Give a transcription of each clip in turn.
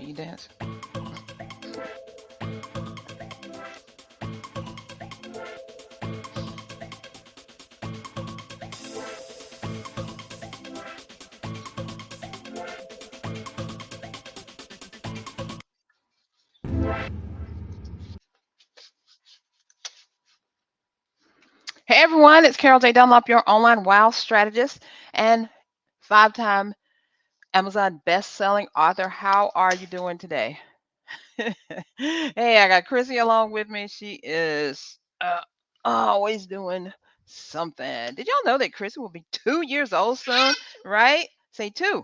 you dance? Hey everyone, it's Carol J. Dunlop, your online wow strategist and 5-time Amazon best-selling author. How are you doing today? Hey, I got Chrissy along with me. She is always doing something. Did y'all know that Chrissy will be 2 years old soon? Right? Say two.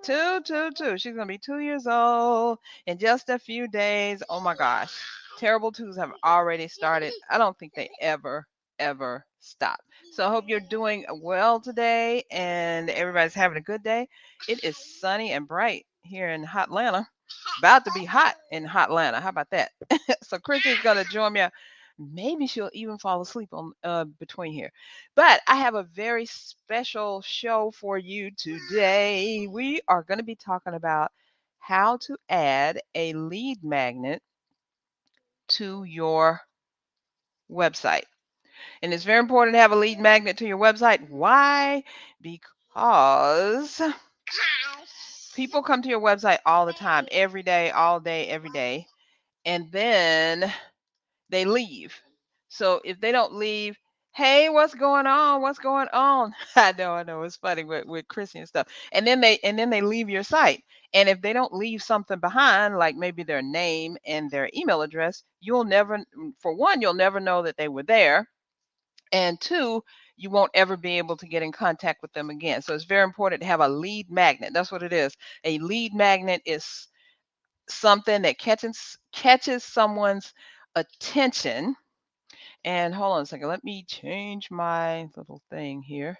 Two, two, two. She's gonna be 2 years old in just a few days. Oh my gosh. Terrible twos have already started. I don't think they ever stop. So I hope you're doing well today and everybody's having a good day. It is sunny and bright here in Hot Atlanta. About to be hot in Hot Atlanta. How about that? So Chrissy's gonna join me. Maybe she'll even fall asleep on between here. But I have a very special show for you today. We are going to be talking about how to add a lead magnet to your website. And it's very important to have a lead magnet to your website. Why? Because people come to your website all the time, every day, all day, every day, and then they leave. So if they don't leave, hey, what's going on? What's going on? I know, it's funny with Chrissy and stuff. And then they leave your site. And if they don't leave something behind, like maybe their name and their email address, you'll never, for one, you'll never know that they were there. And two, you won't ever be able to get in contact with them again. So it's very important to have a lead magnet. That's what it is. A lead magnet is something that catches someone's attention. And hold on a second, let me change my little thing here.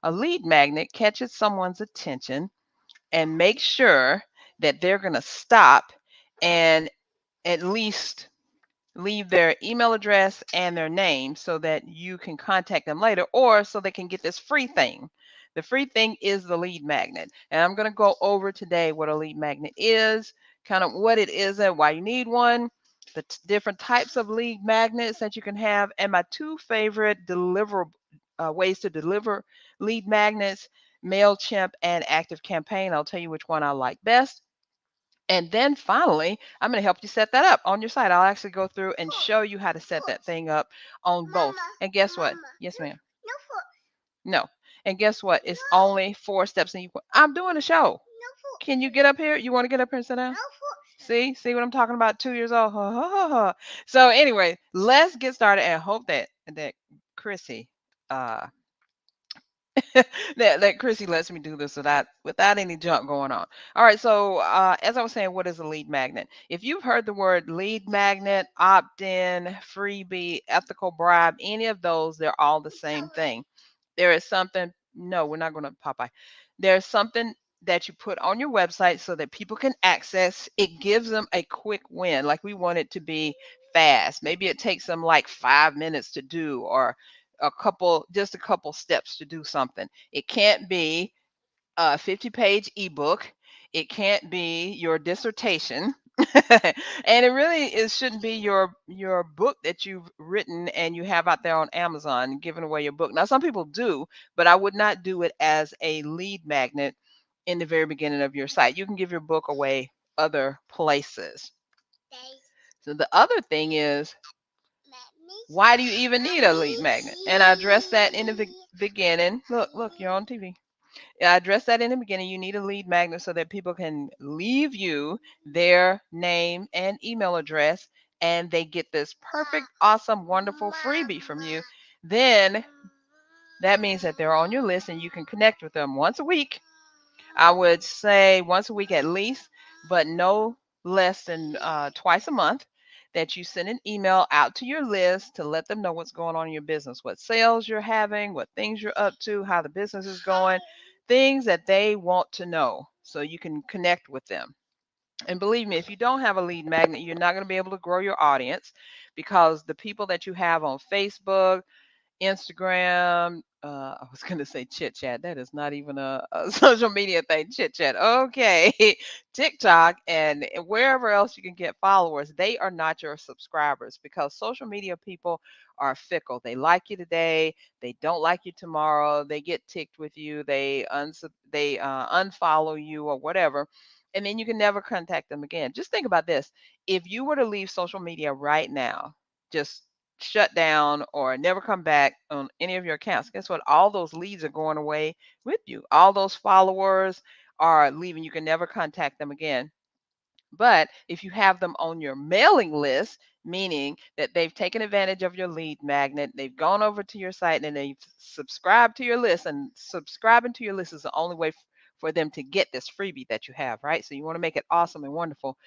A lead magnet catches someone's attention and makes sure that they're going to stop and at least leave their email address and their name so that you can contact them later or so they can get this free thing. The free thing is the lead magnet. And I'm going to go over today what a lead magnet is, kind of what it is and why you need one, the different types of lead magnets that you can have, and my two favorite ways to deliver lead magnets, MailChimp and ActiveCampaign. I'll tell you which one I like best. And then finally, I'm going to help you set that up on your site. I'll actually go through and show you how to set that thing up on both. And guess what? Yes, ma'am. No. And guess what? It's only 4 steps. And I'm doing a show. Can you get up here? You want to get up here and sit down? See what I'm talking about? 2 years old. So anyway, let's get started and hope that Chrissy uh that Chrissy lets me do this without any junk going on. All right, so as I was saying, what is a lead magnet? If you've heard the word lead magnet, opt-in, freebie, ethical bribe, any of those, they're all the same thing. There is something, no, we're not going to Popeye. There's something that you put on your website so that people can access. It gives them a quick win. Like we want it to be fast. Maybe it takes them like 5 minutes to do, or just a couple steps to do something. It can't be a 50-page ebook. It can't be your dissertation. And it shouldn't be your book that you've written and you have out there on Amazon giving away your book. Now some people do, but I would not do it as a lead magnet in the very beginning of your site. You can give your book away other places. So the other thing is, why do you even need a lead magnet? And I addressed that in the beginning. Look, you're on TV. I addressed that in the beginning. You need a lead magnet so that people can leave you their name and email address, and they get this perfect, awesome, wonderful freebie from you. Then that means that they're on your list and you can connect with them once a week. I would say once a week at least, but no less than twice a month, that you send an email out to your list to let them know what's going on in your business, what sales you're having, what things you're up to, how the business is going, things that they want to know so you can connect with them. And believe me, if you don't have a lead magnet, you're not going to be able to grow your audience, because the people that you have on Facebook, Instagram. I was going to say chit chat. That is not even a social media thing. Chit chat. Okay. TikTok and wherever else you can get followers, they are not your subscribers because social media people are fickle. They like you today, they don't like you tomorrow. They get ticked with you. They unfollow you or whatever, and then you can never contact them again. Just think about this: if you were to leave social media right now, just shut down or never come back on any of your accounts, guess what? All those leads are going away with you. All those followers are leaving. You can never contact them again. But if you have them on your mailing list, meaning that they've taken advantage of your lead magnet, they've gone over to your site and they've subscribed to your list, and subscribing to your list is the only way for them to get this freebie that you have, right? So you want to make it awesome and wonderful.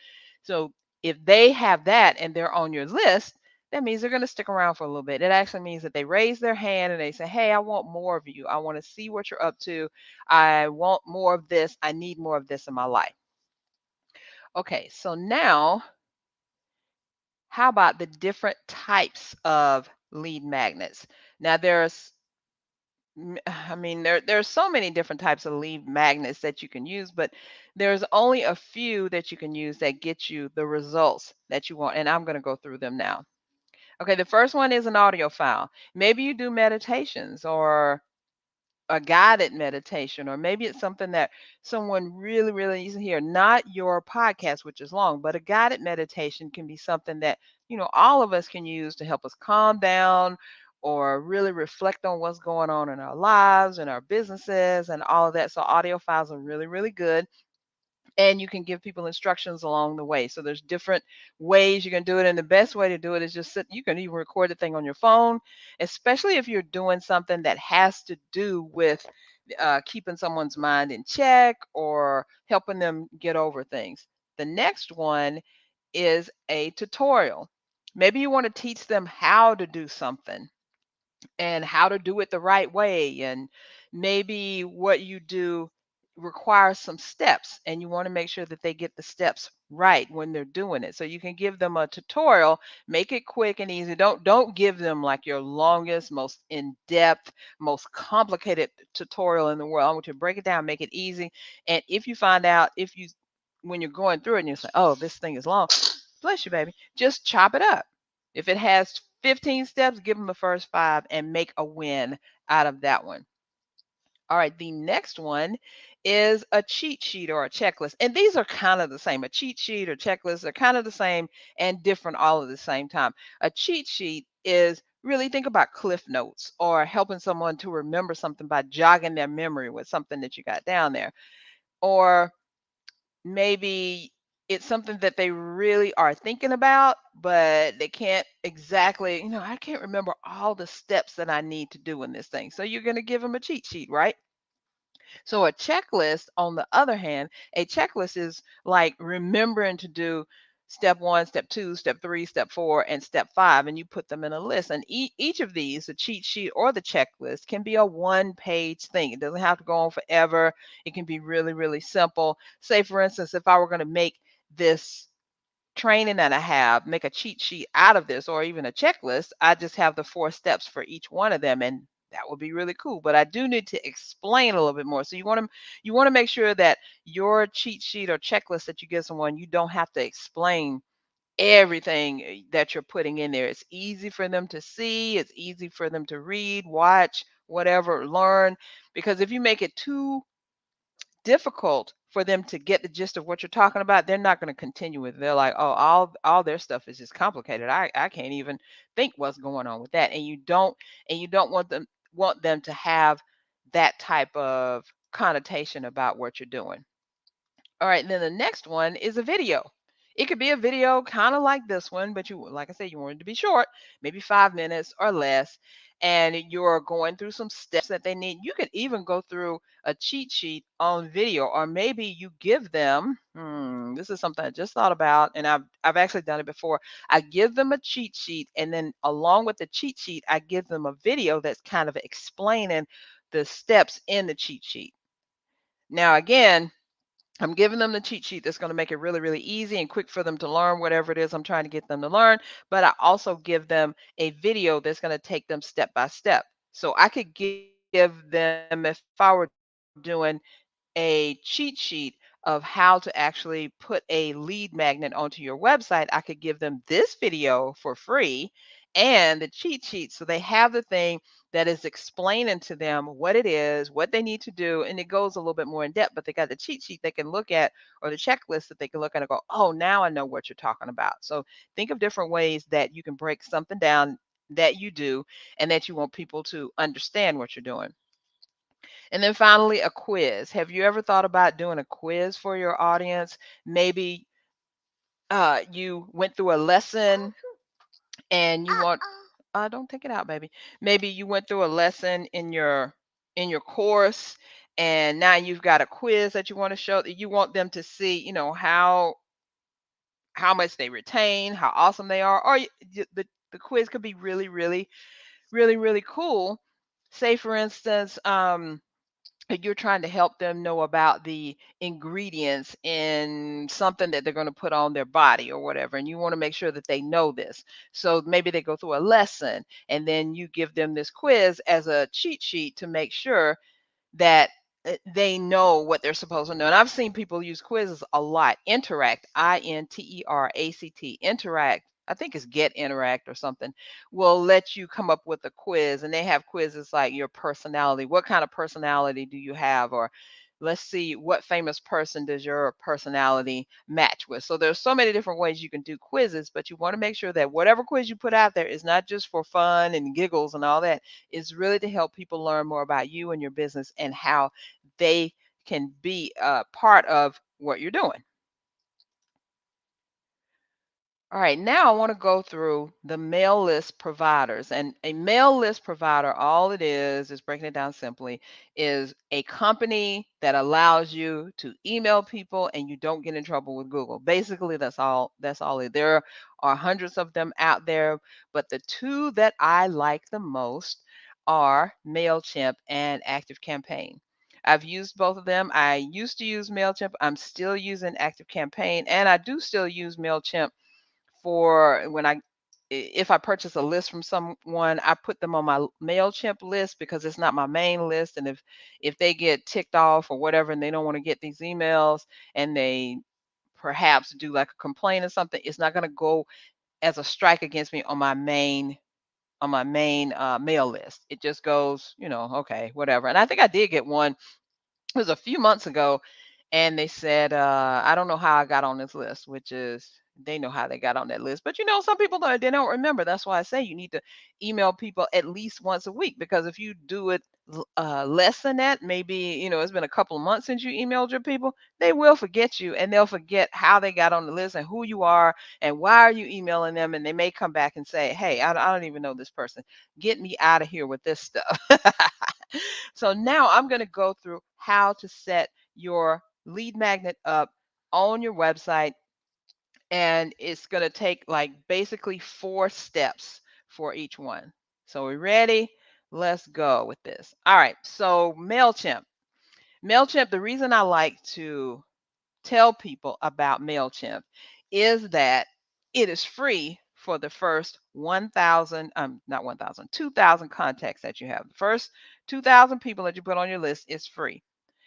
So if they have that and they're on your list, that means they're going to stick around for a little bit. It actually means that they raise their hand and they say, "Hey, I want more of you. I want to see what you're up to. I want more of this. I need more of this in my life." Okay, so now how about the different types of lead magnets? Now I mean, there's so many different types of lead magnets that you can use, but there's only a few that you can use that get you the results that you want, and I'm going to go through them now. Okay, the first one is an audio file. Maybe you do meditations or a guided meditation, or maybe it's something that someone really, really needs to hear. Not your podcast, which is long, but a guided meditation can be something that, all of us can use to help us calm down or really reflect on what's going on in our lives and our businesses and all of that. So audio files are really, really good, and you can give people instructions along the way. So there's different ways you can do it, and the best way to do it is just sit. You can even record the thing on your phone, especially if you're doing something that has to do with keeping someone's mind in check or helping them get over things. The next one is a tutorial. Maybe you want to teach them how to do something and how to do it the right way, and maybe what you do requires some steps and you want to make sure that they get the steps right when they're doing it. So you can give them a tutorial, make it quick and easy. Don't give them like your longest, most in-depth, most complicated tutorial in the world. I want you to break it down, make it easy. And if you find out, if you when you're going through it and you say, "Oh, this thing is long," bless you, baby, just chop it up. If it has 15 steps, give them the first 5 and make a win out of that one. All right, the next one is a cheat sheet or a checklist. And these are kind of the same. A cheat sheet or checklist are kind of the same and different all at the same time. A cheat sheet is really, think about cliff notes or helping someone to remember something by jogging their memory with something that you got down there. Or maybe it's something that they really are thinking about, but they can't exactly, I can't remember all the steps that I need to do in this thing. So you're going to give them a cheat sheet, right? So a checklist, on the other hand, a checklist is like remembering to do step 1, step 2, step 3, step 4, and step 5, and you put them in a list. And each of these, the cheat sheet or the checklist, can be a one-page thing. It doesn't have to go on forever. It can be really, really simple. Say, for instance, if I were going to make this training that I have, make a cheat sheet out of this or even a checklist, I just have the 4 steps for each one of them, and that would be really cool. But I do need to explain a little bit more. So you want to make sure that your cheat sheet or checklist that you give someone, you don't have to explain everything that you're putting in there. It's easy for them to see, it's easy for them to read, watch, whatever, learn. Because if you make it too difficult for them to get the gist of what you're talking about, they're not going to continue with it. They're like, "Oh, all their stuff is just complicated. I can't even think what's going on with that." And you don't want them to have that type of connotation about what you're doing. All right, then the next one is a video. It could be a video kind of like this one, but like I said, you want it to be short, maybe 5 minutes or less, and you're going through some steps that they need. You could even go through a cheat sheet on video, or maybe you give them, this is something I just thought about, and I've actually done it before. I give them a cheat sheet, and then along with the cheat sheet, I give them a video that's kind of explaining the steps in the cheat sheet. Now, again, I'm giving them the cheat sheet that's going to make it really, really easy and quick for them to learn whatever it is I'm trying to get them to learn. But I also give them a video that's going to take them step by step. So I could give them, if I were doing a cheat sheet of how to actually put a lead magnet onto your website, I could give them this video for free and the cheat sheet. So they have the thing that is explaining to them what it is, what they need to do. And it goes a little bit more in depth, but they got the cheat sheet they can look at, or the checklist that they can look at and go, oh, now I know what you're talking about. So think of different ways that you can break something down that you do and that you want people to understand what you're doing. And then finally, a quiz. Have you ever thought about doing a quiz for your audience? Maybe you went through a lesson and you want, don't take it out, baby. Maybe you went through a lesson in your course, and now you've got a quiz that you want to show, that you want them to see, how much they retain, how awesome they are, or the quiz could be really, really, really, really cool. Say, for instance, you're trying to help them know about the ingredients in something that they're going to put on their body or whatever, and you want to make sure that they know this. So maybe they go through a lesson and then you give them this quiz as a cheat sheet to make sure that they know what they're supposed to know. And I've seen people use quizzes a lot. Interact, Interact, Interact. I think it's Get Interact or something, will let you come up with a quiz. And they have quizzes like your personality. What kind of personality do you have? Or let's see, what famous person does your personality match with? So there's so many different ways you can do quizzes, but you want to make sure that whatever quiz you put out there is not just for fun and giggles and all that. It's really to help people learn more about you and your business and how they can be a part of what you're doing. All right, now I want to go through the mail list providers. And a mail list provider, all it is breaking it down simply, is a company that allows you to email people and you don't get in trouble with Google. Basically, that's all it. There are hundreds of them out there, but the two that I like the most are MailChimp and ActiveCampaign. I've used both of them. I used to use MailChimp. I'm still using ActiveCampaign, and I do still use MailChimp for when if I purchase a list from someone, I put them on my MailChimp list because it's not my main list. And if they get ticked off or whatever and they don't want to get these emails and they perhaps do like a complaint or something, it's not going to go as a strike against me on my main mail list. It just goes, okay, whatever. And I think I did get one, it was a few months ago, and they said, I don't know how I got on this list, which is they know how they got on that list. But some people they don't remember. That's why I say you need to email people at least once a week, because if you do it less than that, maybe it's been a couple of months since you emailed your people, they will forget you and they'll forget how they got on the list and who you are and why are you emailing them, and they may come back and say, hey, I don't even know this person. Get me out of here with this stuff. So now I'm going to go through how to set your lead magnet up on your website. And it's going to take like basically 4 steps for each one. So we ready? Let's go with this. All right. So MailChimp. MailChimp, the reason I like to tell people about MailChimp is that it is free for the first 1,000, not 1,000, 2,000 contacts that you have. The first 2,000 people that you put on your list is free.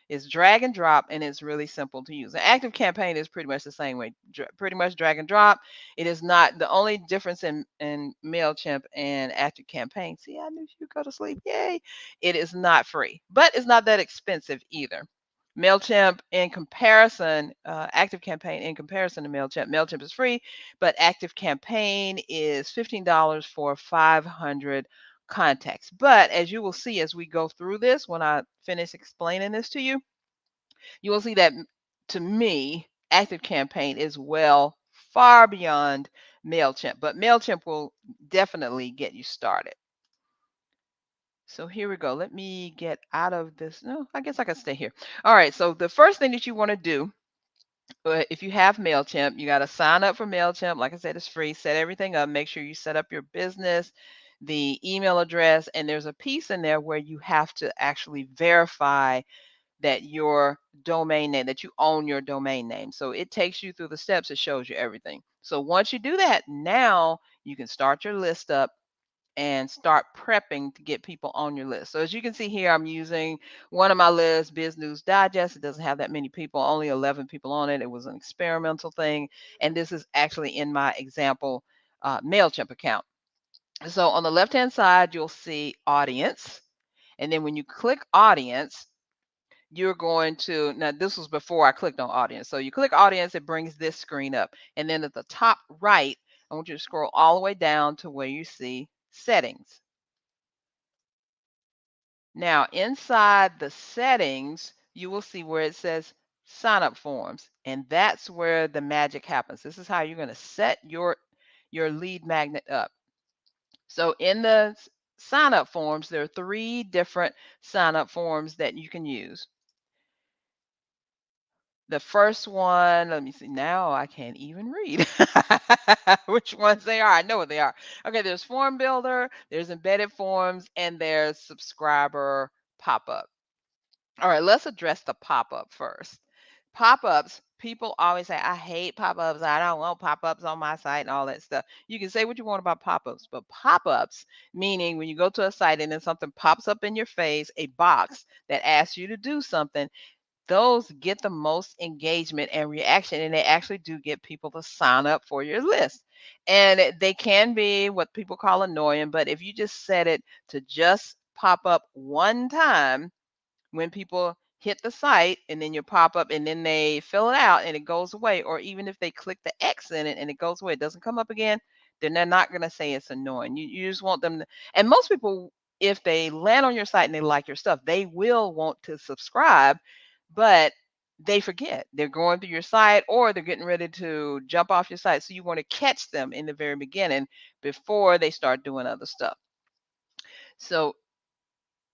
It's drag and drop, and it's really simple to use. An ActiveCampaign is pretty much the same way, pretty much drag and drop. It is not the only difference in MailChimp and ActiveCampaign. See, I knew you'd go to sleep. Yay. It is not free, but it's not that expensive either. MailChimp in comparison, ActiveCampaign in comparison to MailChimp. MailChimp is free, but ActiveCampaign is $15 for 500 contacts. But as you will see as we go through this, when I finish explaining this to you, you will see that to me, ActiveCampaign is far beyond MailChimp, but MailChimp will definitely get you started. So here we go. Let me get out of this. No, I guess I can stay here. All right. So the first thing that you want to do, if you have MailChimp, you got to sign up for MailChimp. Like I said, it's free. Set everything up. Make sure you set up your business, the email address, and there's a piece in there where you have to actually verify that your domain name, that you own your domain name. So it takes you through the steps. It shows you everything. So once you do that, now you can start your list up and start prepping to get people on your list. So as you can see here, I'm using one of my lists, Biz News Digest. It doesn't have that many people, only 11 people on it. It was an experimental thing. And this is actually in my example MailChimp account. So on the left-hand side, you'll see audience. And then when you click audience, you're going to, now this was before I clicked on audience. So you click audience, it brings this screen up. And then at the top right, I want you to scroll all the way down to where you see settings. Now inside the settings, you will see where it says sign up forms. And that's where the magic happens. This is how you're going to set your lead magnet up. So in the sign up forms, there are 3 different sign up forms that you can use. The first one, let me see. Now I can't even read which ones they are. I know what they are. Okay, there's form builder, there's embedded forms, and there's subscriber pop-up. All right, let's address the pop-up first. Pop-ups, people always say, I hate pop-ups. I don't want pop-ups on my site and all that stuff. You can say what you want about pop-ups, but pop-ups, meaning when you go to a site and then something pops up in your face, a box that asks you to do something, those get the most engagement and reaction, and they actually do get people to sign up for your list. And they can be what people call annoying, but if you just set it to just pop up one time when people hit the site, and then you pop up and then they fill it out and it goes away, or even if they click the X in it and it goes away, it doesn't come up again, then they're not going to say it's annoying. You just want them to, and most people, if they land on your site and they like your stuff, they will want to subscribe, but they forget. They're going through your site or they're getting ready to jump off your site. So you want to catch them in the very beginning before they start doing other stuff. So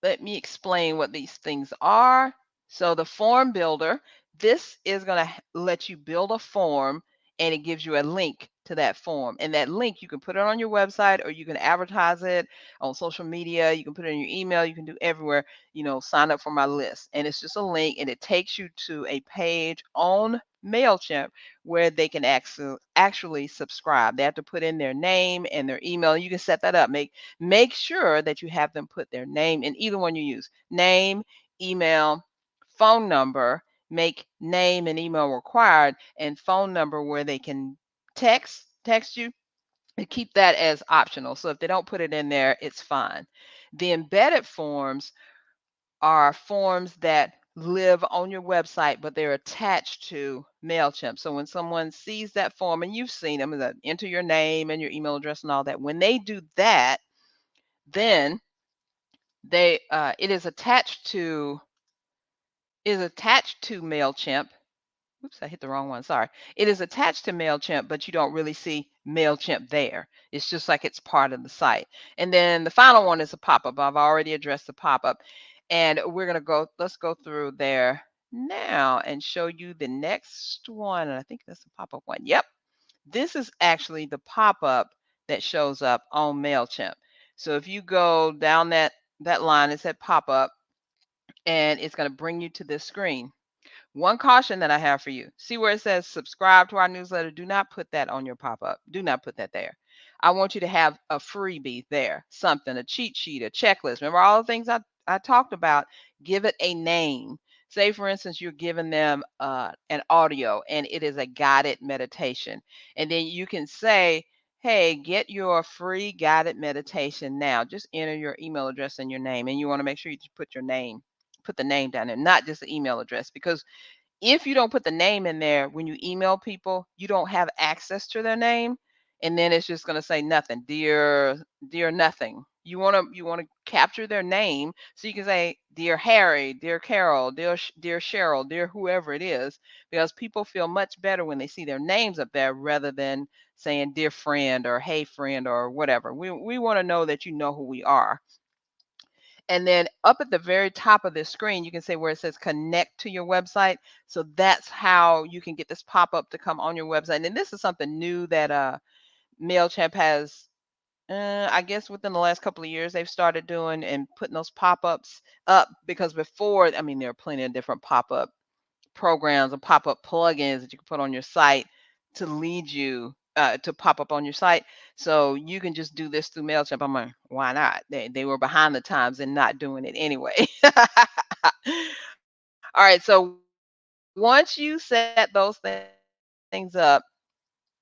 let me explain what these things are. So the form builder, this is going to let you build a form, and it gives you a link to that form. And that link, you can put it on your website or you can advertise it on social media. You can put it in your email. You can do everywhere, sign up for my list. And it's just a link, and it takes you to a page on MailChimp where they can actually subscribe. They have to put in their name and their email. You can set that up. Make sure that you have them put their name in either one you use. Name, email, phone number. Make name and email required, and phone number where they can text you, and keep that as optional. So if they don't put it in there, it's fine. The embedded forms are forms that live on your website, but they're attached to MailChimp. So when someone sees that form, and you've seen them, that enter your name and your email address and all that, when they do that, then they it is attached to MailChimp. Oops, I hit the wrong one. Sorry. It is attached to MailChimp, but you don't really see MailChimp there. It's just like it's part of the site. And then the final one is a pop-up. I've already addressed the pop-up. And let's go through there now and show you the next one. And I think that's the pop-up one. Yep. This is actually the pop-up that shows up on MailChimp. So if you go down that line, it said pop-up, and it's going to bring you to this screen. One caution that I have for you. See where it says subscribe to our newsletter? Do not put that on your pop-up. Do not put that there. I want you to have a freebie there, something, a cheat sheet, a checklist. Remember all the things I talked about? Give it a name. Say, for instance, you're giving them an audio, and it is a guided meditation. And then you can say, hey, get your free guided meditation now. Just enter your email address and your name. And you want to make sure you put your name, put the name down there, not just the email address, because if you don't put the name in there, when you email people, you don't have access to their name. And then it's just going to say nothing, dear nothing. You want to capture their name, so you can say dear Harry, dear Carol, dear Cheryl, dear whoever it is, because people feel much better when they see their names up there rather than saying dear friend or hey friend or whatever. We want to know that you know who we are. And then up at the very top of this screen, you can say where it says connect to your website. So that's how you can get this pop-up to come on your website. And this is something new that MailChimp has I guess within the last couple of years, they've started doing and putting those pop-ups up because before, I mean, there are plenty of different pop-up programs and pop-up plugins that you can put on your site to lead you to pop up on your site. So you can just do this through MailChimp. I'm like, why not? They were behind the times and not doing it anyway. All right. So once you set those things up,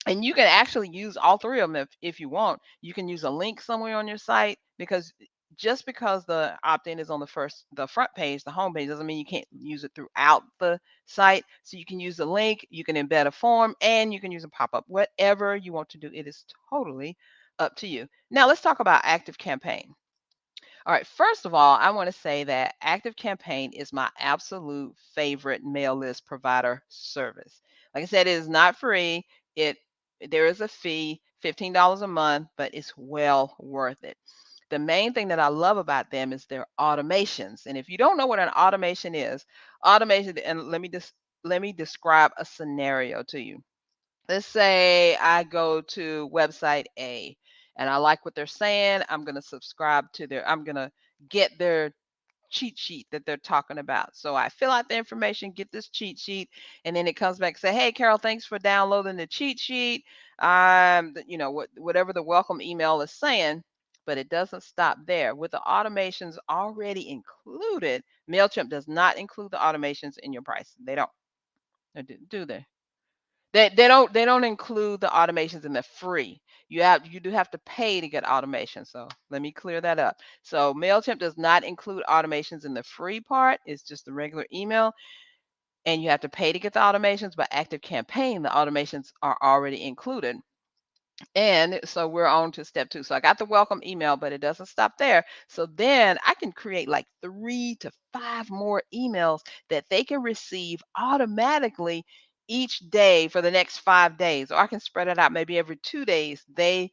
and you can actually use all three of them if you want. You can use a link somewhere on your site because just because the opt-in is on the front page, the home page, doesn't mean you can't use it throughout the site. So you can use the link, you can embed a form, and you can use a pop-up. Whatever you want to do, it is totally up to you. Now let's talk about Active Campaign. All right, first of all, I want to say that Active Campaign is my absolute favorite mail list provider service. Like I said, it is not free. It There is a fee, $15 a month, but it's well worth it. The main thing that I love about them is their automations. And if you don't know what an automation is, automation, and let me describe a scenario to you. Let's say I go to website A and I like what they're saying. I'm going to subscribe to I'm going to get their cheat sheet that they're talking about. So I fill out the information, get this cheat sheet, and then it comes back and say, "Hey, Carol, thanks for downloading the cheat sheet." Whatever the welcome email is saying, but it doesn't stop there. With the automations already included, Mailchimp does not include the automations in your price. They don't. Do they? They don't include the automations in the free. You do have to pay to get automation. So let me clear that up. So MailChimp does not include automations in the free part. It's just the regular email. And you have to pay to get the automations, but Active Campaign, the automations are already included. And so we're on to step two. So I got the welcome email, but it doesn't stop there. So then I can create like 3 to 5 more emails that they can receive automatically each day for the next 5 days. Or I can spread it out maybe every 2 days. They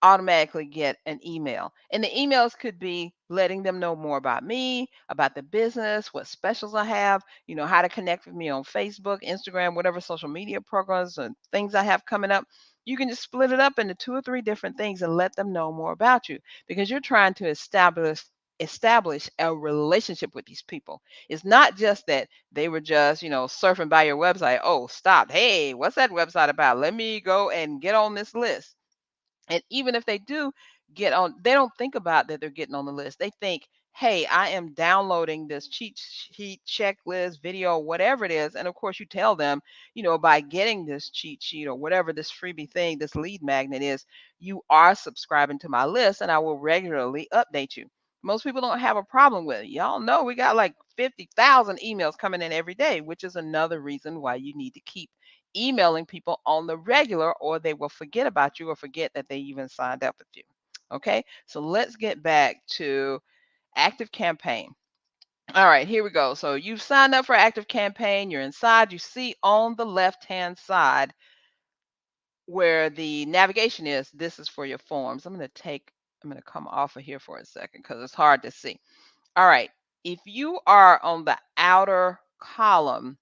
automatically get an email. And the emails could be letting them know more about me, about the business, what specials I have, how to connect with me on Facebook, Instagram, whatever social media programs and things I have coming up. You can just split it up into 2 or 3 different things and let them know more about you because you're trying to establish a relationship with these people. It's not just that they were just, surfing by your website. Oh, stop. Hey, what's that website about? Let me go and get on this list. And even if they do get on, they don't think about that they're getting on the list. They think, hey, I am downloading this cheat sheet, checklist, video, whatever it is. And of course, you tell them, by getting this cheat sheet or whatever this freebie thing, this lead magnet is, you are subscribing to my list and I will regularly update you. Most people don't have a problem with it. Y'all know we got like 50,000 emails coming in every day, which is another reason why you need to keep emailing people on the regular or they will forget about you or forget that they even signed up with you. Okay, so let's get back to Active Campaign. All right, here we go. So you've signed up for Active Campaign. You're inside. You see on the left-hand side where the navigation is, this is for your forms. I'm going to come off of here for a second because it's hard to see. All right, if you are on the outer column,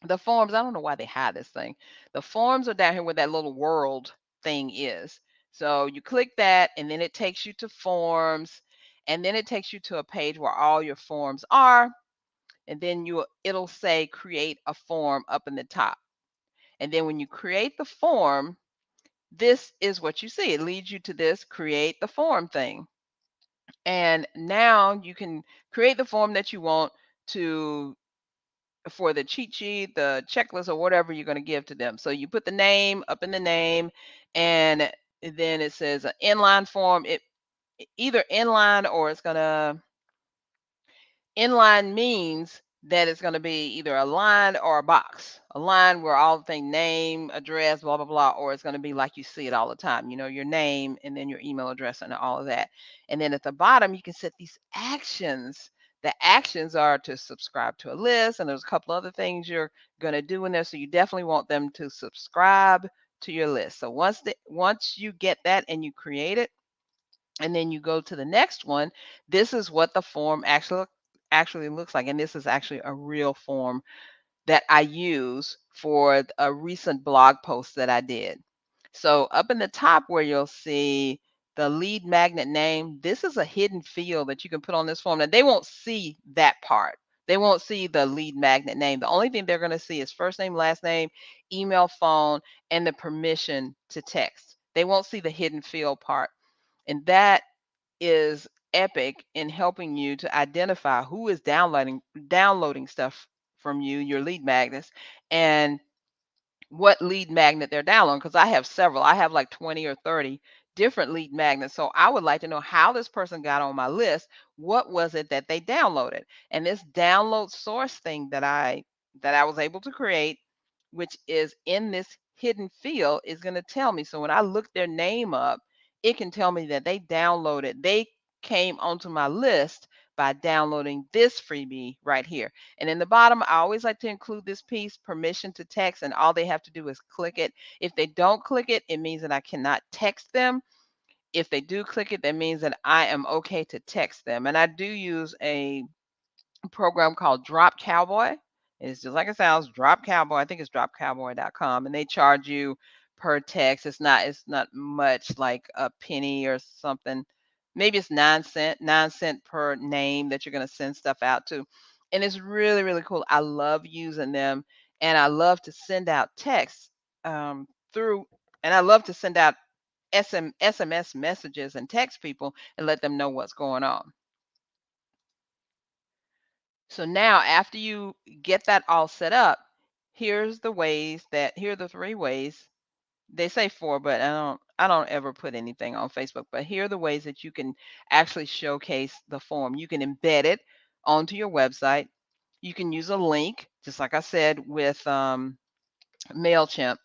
the forms, I don't know why they hide this thing. The forms are down here where that little world thing is. So you click that and then it takes you to forms and then it takes you to a page where all your forms are. And then it'll say create a form up in the top. And then when you create the form, this is what you see. It leads you to this create the form thing. And now you can create the form that you want to for the cheat sheet, the checklist, or whatever you're going to give to them. So you put the name up in the name, and then it says an inline form. It either inline or it's going to inline means that it's going to be either a line or a box. A line where all the thing name, address, blah blah blah, or it's going to be like you see it all the time. Your name and then your email address and all of that. And then at the bottom, you can set these actions. The actions are to subscribe to a list, and there's a couple other things you're going to do in there. So you definitely want them to subscribe to your list. So once you get that and you create it, and then you go to the next one, this is what the form actually looks like. And this is actually a real form that I use for a recent blog post that I did. So up in the top where you'll see the lead magnet name, this is a hidden field that you can put on this form. Now, they won't see that part. They won't see the lead magnet name. The only thing they're going to see is first name, last name, email, phone, and the permission to text. They won't see the hidden field part. And that is epic in helping you to identify who is downloading stuff from you, your lead magnets, and what lead magnet they're downloading, because I have several. I have like 20 or 30 different lead magnets. So I would like to know how this person got on my list. What was it that they downloaded? And this download source thing that I was able to create, which is in this hidden field, is going to tell me. So when I look their name up, it can tell me that they came onto my list by downloading this freebie right here. And in the bottom, I always like to include this piece, permission to text, and all they have to do is click it. If they don't click it, it means that I cannot text them. If they do click it, that means that I am okay to text them. And I do use a program called Drop Cowboy. It's just like it sounds, Drop Cowboy. I think it's dropcowboy.com, and they charge you per text. It's not much, like a penny or something. Maybe it's 9 cent per name that you're going to send stuff out to. And it's really, really cool. I love using them, and I love to send out texts through, and I love to send out SMS messages and text people and let them know what's going on. So now after you get that all set up, here are the three ways. They say four, but I don't ever put anything on Facebook, but here are the ways that you can actually showcase the form. You can embed it onto your website. You can use a link, just like I said with MailChimp.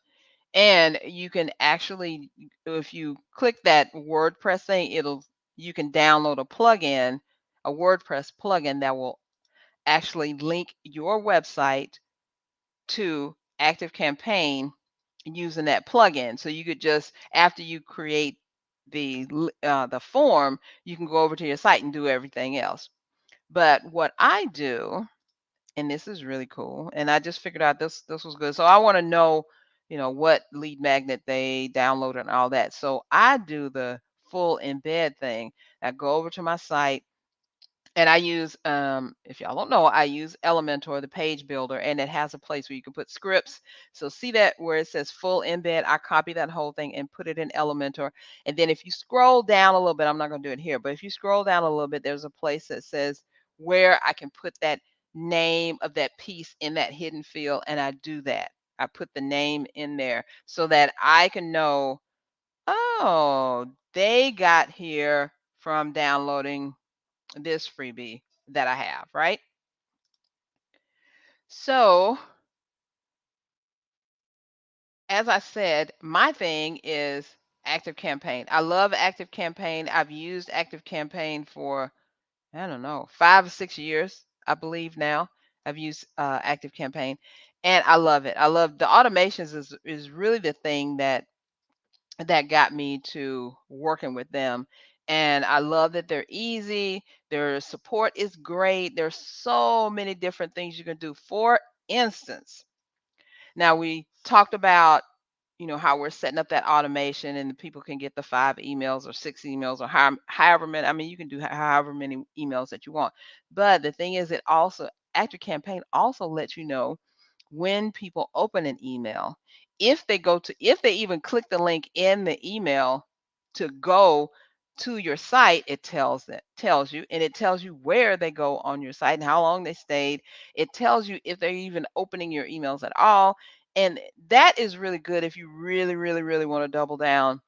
And you can actually, if you click that WordPress thing, you can download a WordPress plugin that will actually link your website to ActiveCampaign using that plugin. So you could just, after you create the form, you can go over to your site and do everything else. But what I do, and this is really cool, and I just figured out this was good. So I want to know, what lead magnet they downloaded and all that. So I do the full embed thing. I go over to my site, and I use, if y'all don't know, I use Elementor, the page builder, and it has a place where you can put scripts. So see that where it says full embed, I copy that whole thing and put it in Elementor. And then if you scroll down a little bit, I'm not going to do it here, but if you scroll down a little bit, there's a place that says where I can put that name of that piece in that hidden field. And I do that. I put the name in there so that I can know, oh, they got here from downloading this freebie that I have, right? So, as I said, my thing is ActiveCampaign. I love ActiveCampaign. I've used ActiveCampaign for, I don't know, 5 or 6 years, I believe now. I've used ActiveCampaign, and I love it. I love the automations is really the thing that got me to working with them. And I love that they're easy. Their support is great. There's so many different things you can do. For instance, now we talked about, how we're setting up that automation and the people can get the 5 emails or 6 emails or however many. I mean, you can do however many emails that you want. But the thing is, ActiveCampaign also lets you know when people open an email, if they even click the link in the email to go to your site, tells you, and it tells you where they go on your site and how long they stayed. It tells you if they're even opening your emails at all. And that is really good if you really, really, really want to double down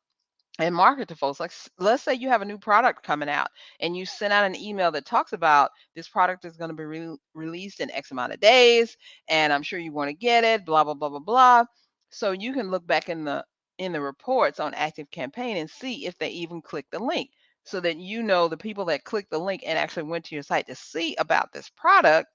and market to folks. Like, let's say you have a new product coming out and you send out an email that talks about this product is going to be released in X amount of days, and I'm sure you want to get it, blah, blah, blah, blah, blah. So you can look back in the reports on ActiveCampaign and see if they even click the link, so that the people that clicked the link and actually went to your site to see about this product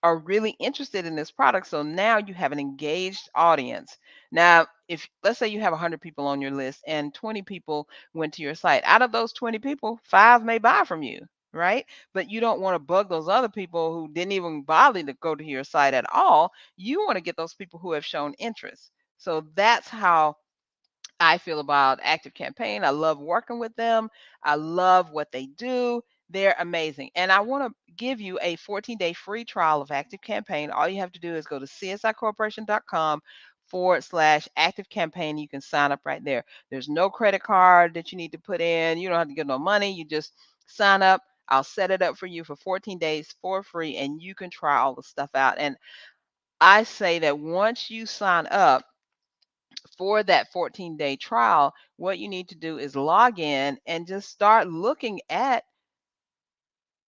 are really interested in this product. So now you have an engaged audience. Now, if let's say you have 100 people on your list and 20 people went to your site, out of those 20 people, 5 may buy from you, right? But you don't want to bug those other people who didn't even bother to go to your site at all. You want to get those people who have shown interest. So that's how I feel about Active Campaign. I love working with them. I love what they do. They're amazing. And I want to give you a 14-day free trial of Active Campaign. All you have to do is go to csicorporation.com/ active campaign. You can sign up right there. There's no credit card that you need to put in. You don't have to give no money. You just sign up. I'll set it up for you for 14 days for free, and you can try all the stuff out. And I say that once you sign up for that 14-day trial, what you need to do is log in and just start looking at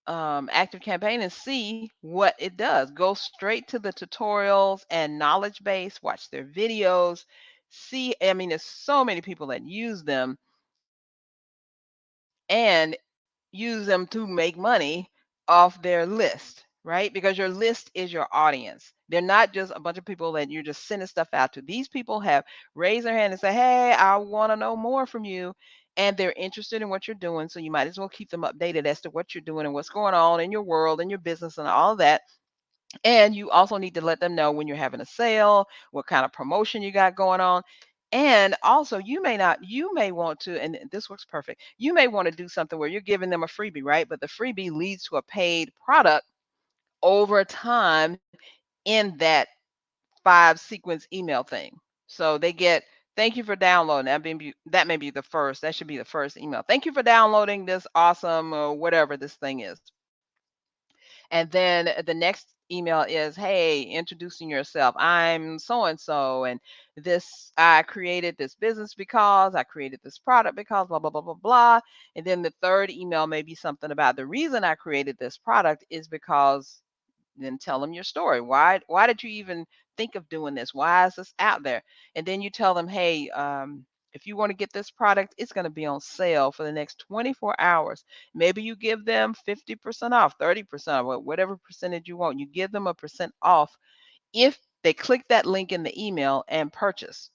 Active Campaign and see what it does. Go straight to the tutorials and knowledge base, watch their videos. See, I mean, there's so many people that use them and use them to make money off their list, right? Because your list is your audience. They're not just a bunch of people that you're just sending stuff out to. These people have raised their hand and say, "Hey, I want to know more from you." And they're interested in what you're doing. So you might as well keep them updated as to what you're doing and what's going on in your world and your business and all of that. And you also need to let them know when you're having a sale, what kind of promotion you got going on. And also, you may want to, and this works perfect. You may want to do something where you're giving them a freebie, right? But the freebie leads to a paid product over time in that 5 sequence email thing. So they get, thank you for downloading. That may be the first. That should be the first email. Thank you for downloading this awesome or whatever this thing is. And then the next email is, hey, introducing yourself. I'm so and so. And this, I created this business because I created this product because blah, blah, blah, blah, blah. And then the third email may be something about the reason I created this product is because, then tell them your story. Why did you even think of doing this? Why is this out there? And then you tell them, hey, if you want to get this product, it's going to be on sale for the next 24 hours. Maybe you give them 50% off, 30% off, whatever percentage you want. You give them a percent off if they click that link in the email and purchase.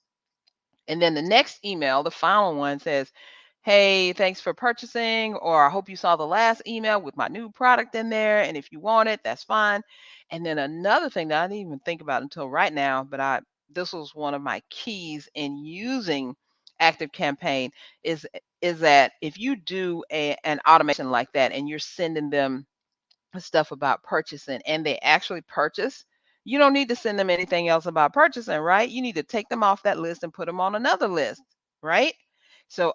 And then the next email, the final one says, hey, thanks for purchasing, or I hope you saw the last email with my new product in there. And if you want it, that's fine. And then another thing that I didn't even think about until right now, but this was one of my keys in using Active Campaign is that if you do an automation like that and you're sending them stuff about purchasing and they actually purchase, you don't need to send them anything else about purchasing, right? You need to take them off that list and put them on another list, right? So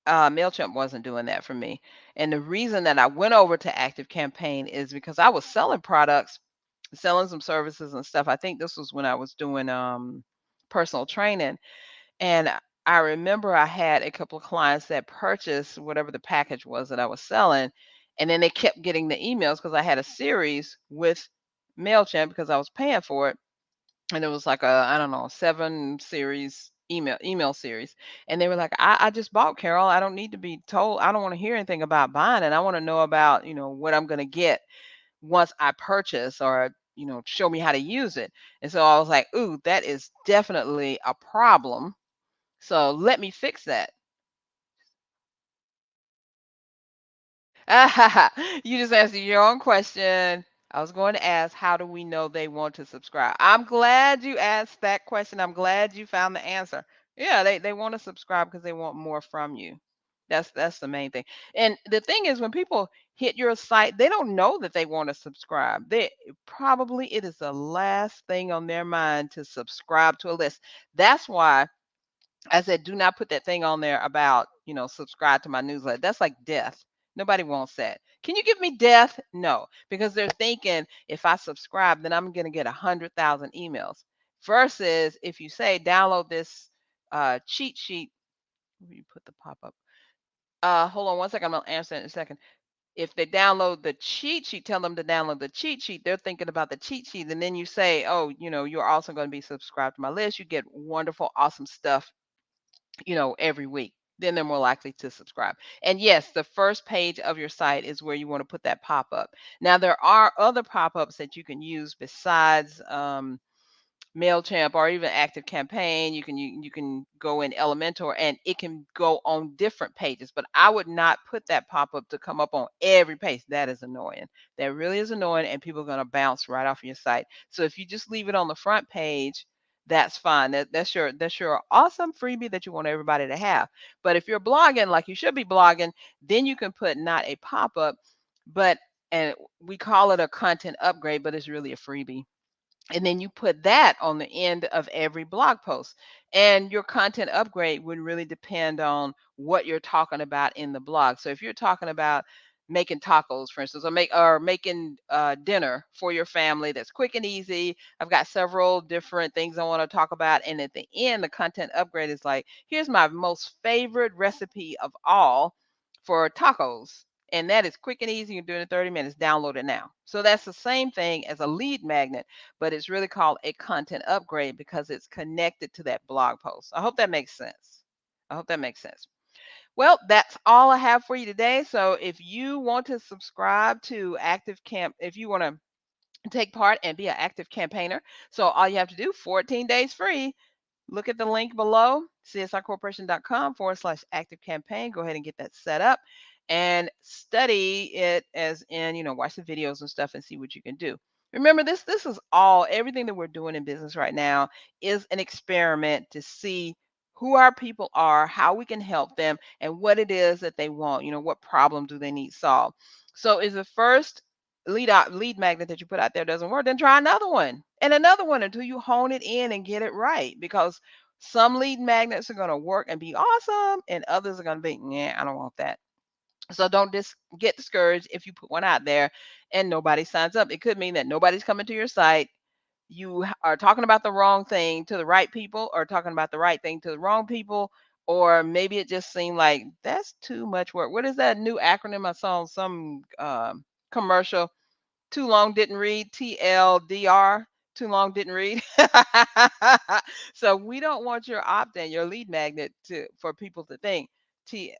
MailChimp wasn't doing that for me. And the reason that I went over to Active Campaign is because I was selling products, selling some services and stuff. I think this was when I was doing personal training. And I remember I had a couple of clients that purchased whatever the package was that I was selling. And then they kept getting the emails because I had a series with MailChimp because I was paying for it. And it was like a, I don't know, 7 series email series. And they were like, I just bought, Carol. I don't need to be told. I don't want to hear anything about buying it. I want to know about, what I'm going to get once I purchase, or show me how to use it. And so I was like, ooh, that is definitely a problem, so let me fix that. You just answered your own question. I was going to ask, how do we know they want to subscribe? I'm glad you asked that question. I'm glad you found the answer. Yeah, they want to subscribe because they want more from you. That's the main thing. And the thing is, when people hit your site, they don't know that they want to subscribe. It is the last thing on their mind to subscribe to a list. That's why I said, do not put that thing on there about, subscribe to my newsletter. That's like death. Nobody wants that. Can you give me death? No, because they're thinking if I subscribe, then I'm going to get 100,000 emails. Versus if you say, download this cheat sheet. Where you put the pop up? Hold on one second. I'm going to answer in a second. If they download the cheat sheet, tell them to download the cheat sheet. They're thinking about the cheat sheet. And then you say, oh, you're also going to be subscribed to my list. You get wonderful, awesome stuff every week, then they're more likely to subscribe. And yes, the first page of your site is where you want to put that pop up. Now, there are other pop ups that you can use besides MailChimp or even Active Campaign. You can go in Elementor and it can go on different pages, but I would not put that pop up to come up on every page. That is annoying. That really is annoying, and people are going to bounce right off your site. So if you just leave it on the front page, that's fine. That's your awesome freebie that you want everybody to have. But if you're blogging like you should be blogging, then you can put not a pop-up, but and we call it a content upgrade, but it's really a freebie. And then you put that on the end of every blog post. And your content upgrade would really depend on what you're talking about in the blog. So if you're talking about making tacos, for instance, or making dinner for your family that's quick and easy, I've got several different things I want to talk about. And at the end, the content upgrade is like, here's my most favorite recipe of all for tacos, and that is quick and easy. You can do it in 30 minutes. Download it now. So that's the same thing as a lead magnet, but it's really called a content upgrade because it's connected to that blog post. I hope that makes sense. I hope that makes sense. Well, that's all I have for you today. So if you want to subscribe to Active Camp, if you want to take part and be an active campaigner, so all you have to do, 14 days free. Look at the link below, csicorporation.com/active campaign. Go ahead and get that set up and study it, as in, watch the videos and stuff and see what you can do. Remember, this is all, everything that we're doing in business right now is an experiment to see who our people are, how we can help them, and what it is that they want. What problem do they need solved? So is the first lead magnet that you put out there doesn't work, then try another one and another one until you hone it in and get it right. Because some lead magnets are going to work and be awesome, and others are going to be, yeah, I don't want that. So don't get discouraged if you put one out there and nobody signs up. It could mean that nobody's coming to your site. You are talking about the wrong thing to the right people, or talking about the right thing to the wrong people, or maybe it just seemed like that's too much work. What is that new acronym I saw on some commercial? Too long didn't read, TLDR, too long didn't read. So we don't want your opt-in, your lead magnet, for people to think T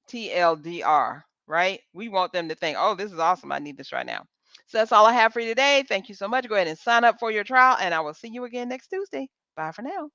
TLDR, right? We want them to think, oh, this is awesome. I need this right now. So that's all I have for you today. Thank you so much. Go ahead and sign up for your trial, and I will see you again next Tuesday. Bye for now.